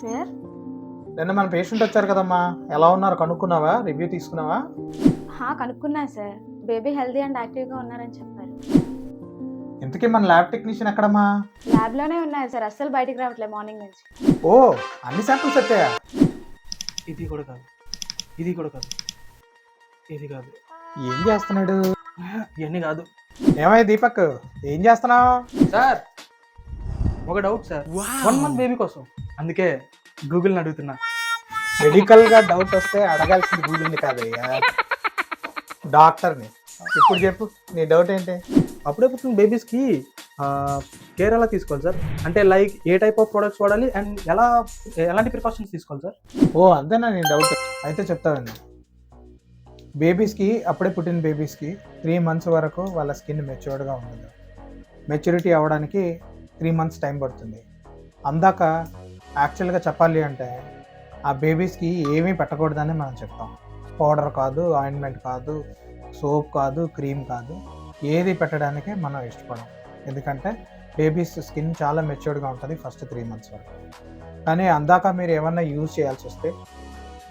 Sir నిన్న మన patient వచ్చారు కదమ్మా, ఎలా ఉన్నారు కనుక్కున్నావా? రివ్యూ తీసుకున్నావా? కనుక్కున్నా సార్. బేబీ హెల్దీ అండ్ యాక్టివ్గా ఉన్నారని చెప్పారు. ఇంతకీ మన ల్యాబ్ టెక్నీషియన్ ఎక్కడమ్మా? ల్యాబ్లోనే ఉన్నారు సార్, అస్సలు బయటికి రావట్లేదు మార్నింగ్ నుంచి. ఓ, అన్ని శాంపిల్స్ వచ్చాయా? ఇది కూడా కాదు, ఇది కూడా కాదు, ఇది కాదు, ఏం చేస్తున్నాడు? ఇవన్నీ కాదు ఏమయ్య దీపక్, ఏం చేస్తున్నావు? సార్. ఒక డౌట్ సార్, 1 month బేబీ కోసం, అందుకే గూగుల్ని అడుగుతున్నా. మెడికల్ గా డౌట్ వస్తే అడగాల్సింది గూగుల్ని కాదయ్యా, డాక్టర్ని. ఇప్పుడు చెప్పు, నీ డౌట్ ఏంటి? అప్పుడే పుట్టిన బేబీస్కి కేర్ ఎలా తీసుకోవాలి సార్? అంటే like A type of products వాడాలి అండ్ ఎలాంటి ప్రికాషన్స్ తీసుకోవాలి సార్? ఓ అంతేనా నీ డౌట్? అయితే చెప్తానండి. బేబీస్కి, అప్పుడే పుట్టిన బేబీస్కి 3 months వరకు వాళ్ళ స్కిన్ మెచ్యూర్డ్గా ఉండదు. మెచ్యూరిటీ అవ్వడానికి 3 months టైం పడుతుంది. అందాక యాక్చువల్గా చెప్పాలి అంటే ఆ బేబీస్కి ఏమీ పెట్టకూడదని మనం చెప్తాం. పౌడర్ కాదు, ఆయింట్మెంట్ కాదు, సోప్ కాదు, క్రీమ్ కాదు, ఏది పెట్టడానికి మనం ఇష్టపడం. ఎందుకంటే బేబీస్ స్కిన్ చాలా మెచ్యూర్డ్గా ఉంటుంది ఫస్ట్ 3 months వరకు. కానీ అందాక మీరు ఏమన్నా యూజ్ చేయాల్సి వస్తే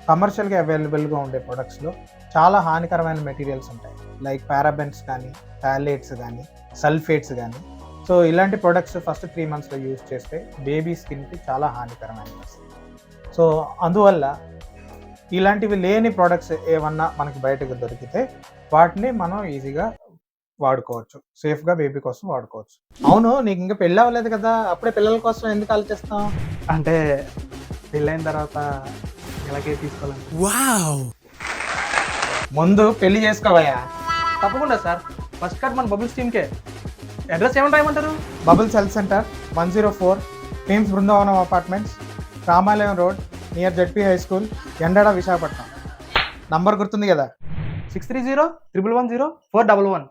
కమర్షియల్గా అవైలబుల్గా ఉండే ప్రొడక్ట్స్లో చాలా హానికరమైన మెటీరియల్స్ ఉంటాయి. లైక్ పారాబెన్స్ కానీ, టాలేట్స్ కానీ, సల్ఫేట్స్ కానీ. సో ఇలాంటి ప్రొడక్ట్స్ ఫస్ట్ 3 monthsలో యూజ్ చేస్తే బేబీ స్కిన్కి చాలా హానికరమైనవి. సో అందువల్ల ఇలాంటివి లేని ప్రొడక్ట్స్ ఏమన్నా మనకి బయటకు దొరికితే వాటిని మనం ఈజీగా వాడుకోవచ్చు, సేఫ్గా బేబీ కోసం వాడుకోవచ్చు. అవును, నీకు ఇంకా పెళ్ళి అవ్వలేదు కదా, అప్పుడే పిల్లల కోసం ఎందుకు ఆలోచిస్తాం? అంటే పెళ్ళైన తర్వాత ఎలాగే తీసుకోవాలని. ముందు పెళ్లి చేసుకోవయ్యా. తప్పకుండా సార్, ఫస్ట్ కట్ మన బబుల్స్ టీమ్కే. అడ్రస్ ఏమని రాయమంటారు? బబుల్స్ హెల్త్ సెంటర్, 104 టీమ్స్ Brindavanam apartments, Ramalayam road, near ZP high school, Endada, Visakhapatnam. Number గుర్తుంది కదా? 630-110-411.